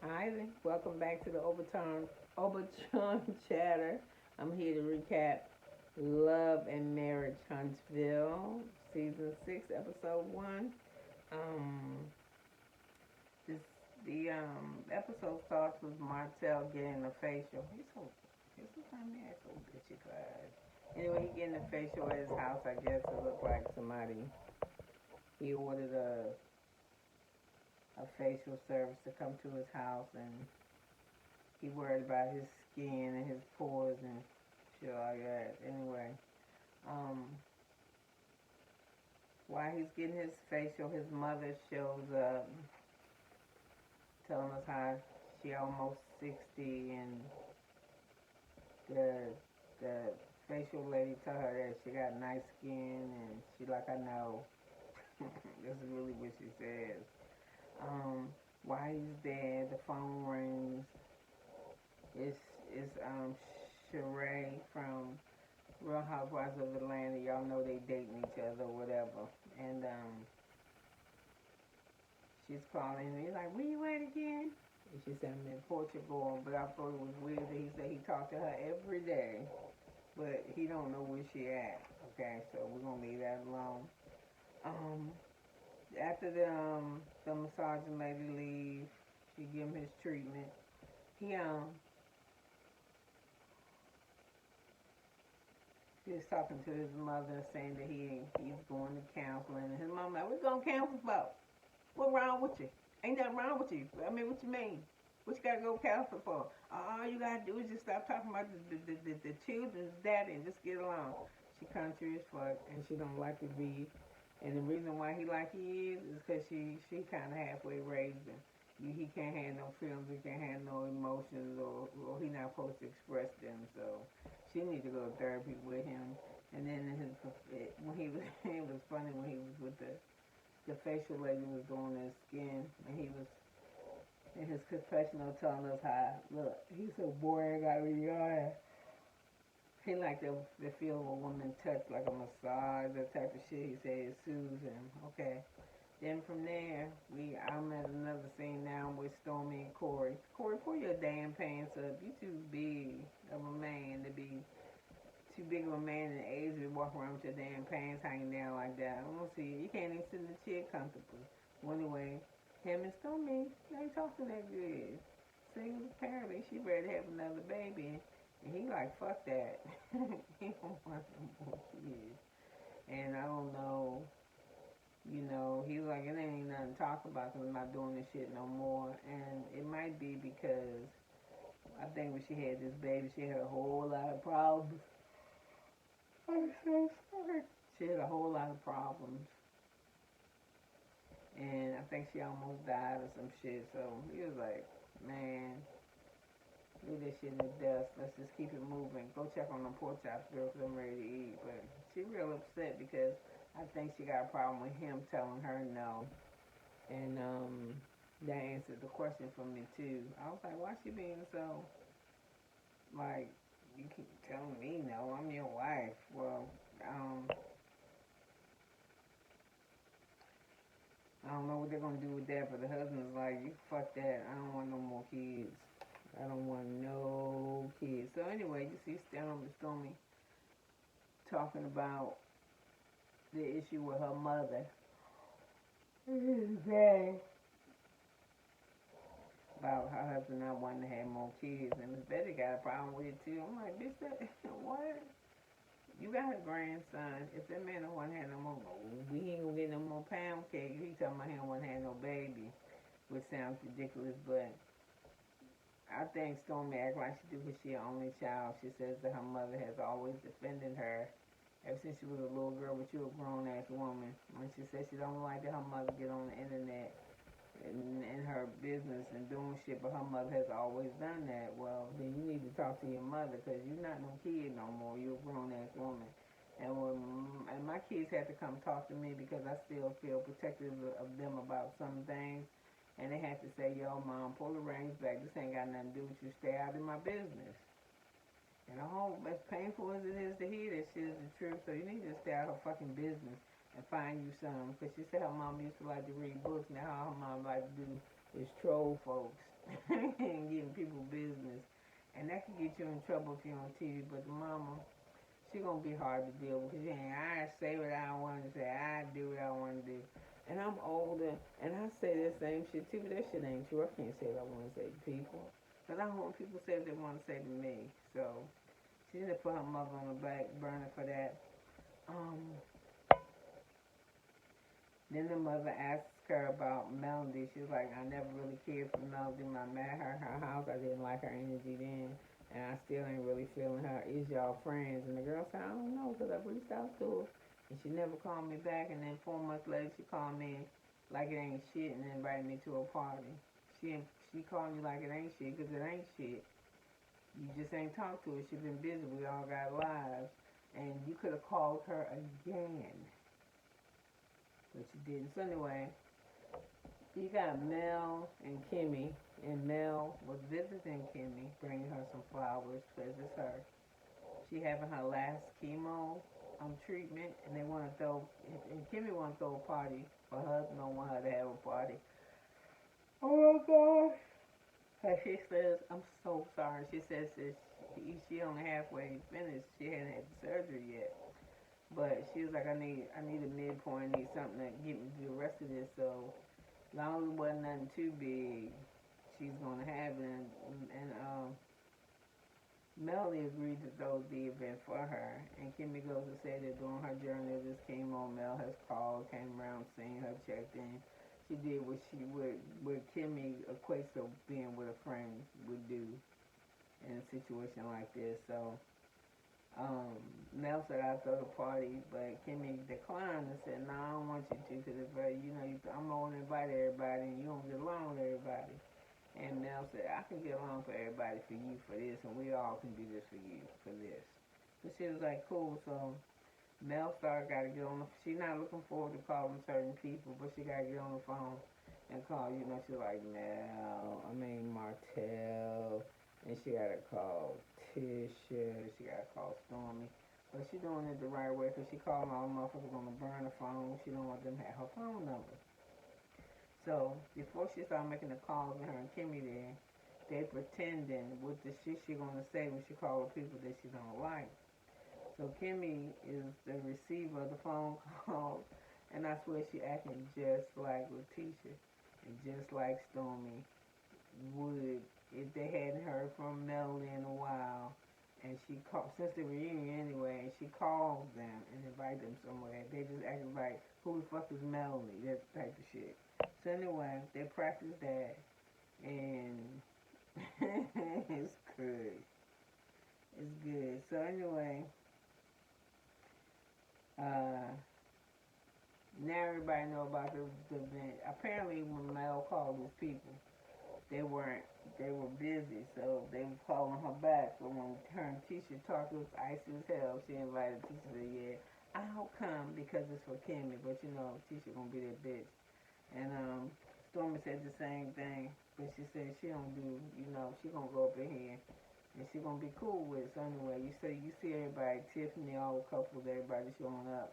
Hi, welcome back to the Overturn Chatter. I'm here to recap Love and Marriage Huntsville, Season 6, Episode 1. Um, this, the episode starts with Martell getting a facial. He's so funny, he's so bitchy class. Anyway, he getting a facial at his house, I guess it looked like he ordered a facial service to come to his house, and he worried about his skin and his pores and shit like that. Anyway, um, while he's getting his facial, his mother shows up, telling us how she almost 60, and the the facial lady tell her that she got nice skin, and she like, I know. This is really what she says. Um, while he's there, the phone rings. It's it's Sheree from Real Housewives of Atlanta. Y'all know they dating each other, or whatever. And she's calling. And he's like, "Where you at again?" And she said, "I'm in Portugal." But I thought it was weird that he said he talked to her every day, but he don't know where she at. Okay, so we're gonna leave that alone. Um, after the massaging lady leaves, she give him his treatment. He was talking to his mother, saying that he's going to counseling. And his mom like, "What you going to counsel for? What wrong with you? Ain't nothing wrong with you. I mean, what you mean? What you got to go counsel for? All you got to do is just stop talking about the children's daddy and just get along." She country as fuck, and she don't like to be. And the reason why he like he is because she kind of halfway raised him. He can't have no feelings, he can't have no emotions, or he not supposed to express them. So she need to go to therapy with him. And then when he was, it was funny when he was with the facial lady was doing his skin, and he was in his confessional telling us how, look, he's so boring, I got really hard. He like the feel of a woman touch, like a massage, that type of shit. He said it soothes him. Okay. Then from there, I'm at another scene now with Stormy and Corey. Corey, pull your damn pants up. You too big of a man to be too big of a man in age to walk around with your damn pants hanging down like that. I don't see it. You can't even sit in the chair comfortably. Well, anyway, him and Stormy, they ain't talking that good. Single apparently she ready to have another baby, and he like, fuck that. He don't want no more kids. And I don't know, he's like, it ain't nothing to talk about because I'm not doing this shit no more. And it might be because I think when she had this baby, she had a whole lot of problems. I'm so sorry. She had a whole lot of problems. And I think she almost died or some shit. So he was like, man, leave this shit in the dust. Let's just keep it moving. Go check on them pork chops, girl, because I'm ready to eat. But she real upset because I think she got a problem with him telling her no. And that answered the question for me too. I was like, why she being so like, you keep telling me no, I'm your wife. Well, um, I don't know what they're gonna do with that, but the husband's like, you fuck that. I don't want no more kids. I don't want no kids. So anyway, you see Stormy talking about the issue with her mother. Okay. About her husband not wanting to have more kids, and Miss Betty got a problem with it too. I'm like, bitch, that what? You got a grandson. If that man don't want to have no more, we ain't gonna get no more pound cake. He talking about he don't want to have no baby, which sounds ridiculous, but I think Stormy act like she do because she her only child. She says that her mother has always defended her ever since she was a little girl, but you a grown ass woman. When she says she don't like that her mother get on the internet in her business and doing shit, but her mother has always done that. Well, then you need to talk to your mother because you're not no kid no more. You're a grown ass woman. And my kids had to come talk to me because I still feel protective of them about some things. And they had to say, yo, mom, pull the reins back. This ain't got nothing to do with you. Stay out of my business. And I hope, as painful as it is to hear that shit is the truth, so you need to stay out of her fucking business and find you some. Because she said her mom used to like to read books. Now her mom like to do is troll folks and getting people business. And that can get you in trouble if you're on TV. But the mama, she gonna be hard to deal with because I say what I want to say. I do what I want to do. And I'm older, and I say that same shit too, but that shit ain't true. I can't say what I want to say to people. Because I don't want people to say what they want to say to me. So, she didn't put her mother on the back burner for that. Um, then the mother asks her about Melody. She was like, I never really cared for Melody when I met her house. I didn't like her energy then. And I still ain't really feeling her. Is y'all friends? And the girl said, I don't know because I reached out to her. And she never called me back. And then 4 months later, she called me like it ain't shit and invited me to a party. She called me like it ain't shit because it ain't shit. You just ain't talked to her. She been busy. We all got lives. And you could have called her again. But you didn't. So anyway, you got Mel and Kimmy, and Mel was visiting Kimmy, bringing her some flowers because it's her. She having her last chemo treatment, and they want to throw, and Kimmy want to throw a party. Her husband don't want her to have a party. Oh my God! And she says, I'm so sorry. She says that she only halfway finished. She hadn't had the surgery yet. But she was like, I need a midpoint. I need something to get me through the rest of this. So long as it wasn't nothing too big, she's gonna have it. And Melody agreed to throw the event for her. And Kimmy goes to say that during her journey of this chemo, Mel has called, came around, seen her, checked in. She did what Kimmy equates to being what a friend would do in a situation like this. So Mel said I'd throw the party, but Kimmy declined and said, "No, I don't want you to, because if I'm going to invite everybody, and you don't get along with everybody." And Mel said, "I can get along for everybody for you for this, and we all can do this for you for this." So she was like, "Cool." So Mel started got to get on the. She's not looking forward to calling certain people, but she got to get on the phone and call. She's like Martell, and she got to call Tisha. She got to call Stormy. But she doing it the right way because she calling all the motherfuckers on the burner phone. She don't want them to have her phone number. So before she started making the calls with her and Kimmy there, they pretending what the shit she gonna say when she call the people that she don't like. So Kimmy is the receiver of the phone call, and I swear she acting just like Letitia and just like Stormy would if they hadn't heard from Melody in a while. And she called, since the reunion anyway, and she calls them and invite them somewhere. They just acting like, who the fuck is Melody? That type of shit. So anyway, they practice that, and it's good. It's good. So anyway, now everybody know about the event. Apparently, when Mel called these people, they weren't. They were busy, so they was calling her back. So when her and Tisha talked, it was icy as hell. She invited Tisha to, yeah, I'll come because it's for Kimmy, but Tisha gonna be that bitch. And Stormy said the same thing, but she said she don't do, she gonna go up in here and she gonna be cool with it. So anyway, you see everybody, Tiffany, all the couples, everybody showing up.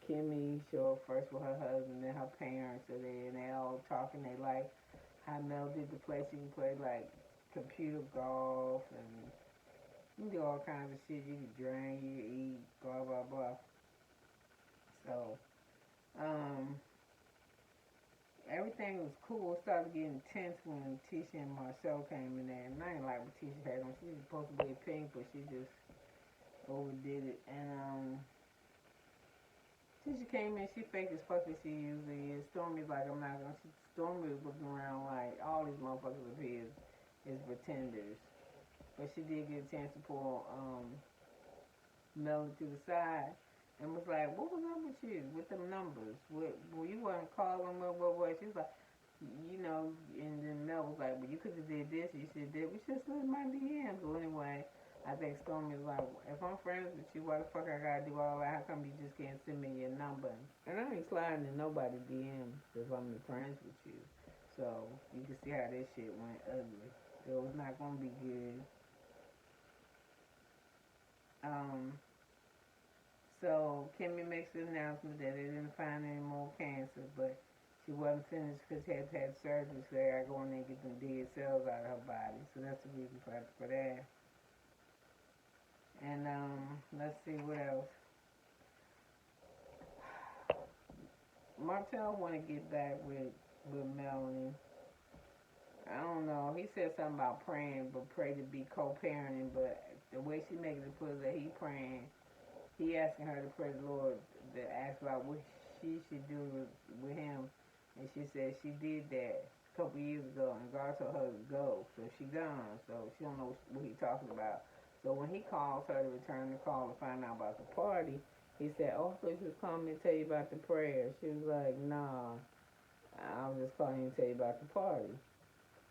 Kimmy showed up first with her husband, then her parents are there, and they all talking. They like how Mel did the place. You can play like computer golf, and you can do all kinds of shit. You can drink, you can eat, blah blah blah. So, everything was cool. It started getting tense when Tisha and Marcel came in there. And I ain't like what Tisha had on. She was supposed to be pink, but she just overdid it. And Tisha came in, she faked as fuck as she usually is. Stormy's like, I'm not gonna. Stormy was looking around like all these motherfuckers up here is pretenders. But she did get a chance to pull Melody to the side and was like, what was up with you with them numbers? Well, you weren't calling, what? She was like, and then Mel was like, well, you could have did this, you should have did. We should have slid my DMs. So anyway, I think Stormy was like, if I'm friends with you, why the fuck I gotta do all that? How come you just can't send me your number? And I ain't sliding in nobody's DMs if I'm friends with you. So you can see how this shit went ugly. So it's not gonna be good. So Kimmy makes the announcement that they didn't find any more cancer, but She wasn't finished because she had had surgery, so they gotta go in there and get them dead cells out of her body. So that's the reason for that. And let's see what else. Martell want to get back with Melanie. I don't know. He said something about praying, but pray to be co-parenting. But the way she making it put that he praying, he asking her to pray the Lord to ask about what she should do with him, and she said she did that a couple years ago, and God told her to go, so she gone, so she don't know what he talking about. So when he calls her to return the call to find out about the party, he said, "Oh, I thought she was calling me to tell you about the prayer." She was like, "Nah, I was just calling you to tell you about the party."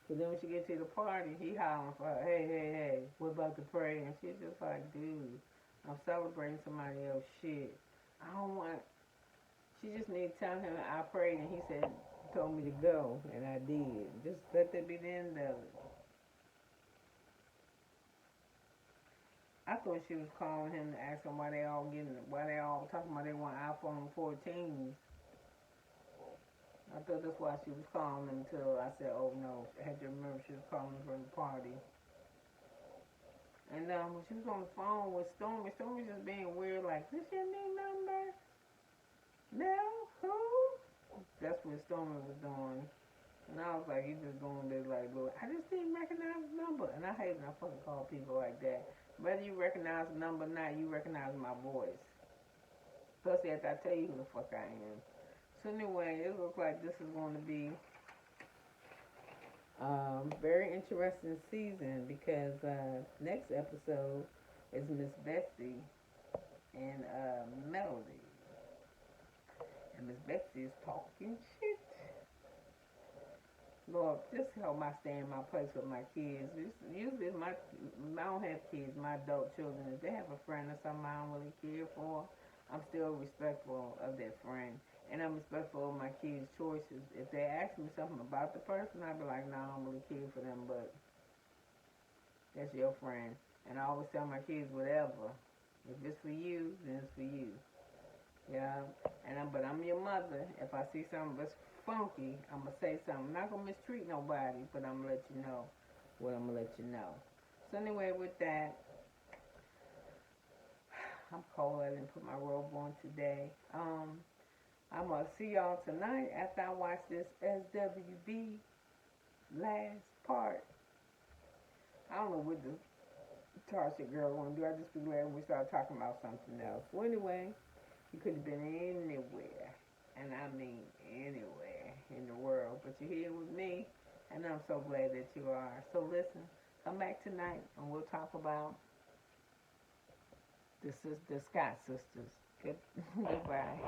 So then when she gets to the party, he hollering for her, "Hey, hey, hey, what about the prayer?" And she's just like, "Dude, I'm celebrating somebody else's shit. I don't want." She just need to tell him I prayed and he said, told me to go, and I did. Just let that be the end of it. I thought she was calling him to ask him why they all talking about they want iPhone 14s. I thought that's why she was calling him until I said, "Oh no," I had to remember she was calling for the party. And when she was on the phone with Stormy just being weird, like, "This your new number? No? Who?" That's what Stormy was doing. And I was like, "You just going there like, look, I just didn't recognize the number." And I hate when I fucking call people like that. Whether you recognize the number or not, you recognize my voice. Plus, after I tell you who the fuck I am. So anyway, it looks like this is going to be very interesting season because next episode is Miss Betsy and Melody. And Miss Betsy is talking shit. Lord, just help my stay in my place with my kids. Usually, I don't have kids, my adult children. If they have a friend or something I don't really care for, I'm still respectful of that friend. And I'm respectful of my kids' choices. If they ask me something about the person, I'd be like, "No, I don't really care for them, but that's your friend." And I always tell my kids, whatever. If it's for you, then it's for you. Yeah, but I'm your mother. If I see something that's funky, I'm gonna say something. I'm not gonna mistreat nobody, but I'm gonna let you know what I'm gonna let you know. So anyway, with that, I'm cold. I didn't put my robe on today. I'm gonna see y'all tonight after I watch this SWB last part. I don't know what the Tarsha girl wanna do. I just be glad we start talking about something else. Well, anyway. You could have been anywhere, and I mean anywhere in the world, but you're here with me, and I'm so glad that you are. So listen, come back tonight, and we'll talk about the Scott sisters. Goodbye.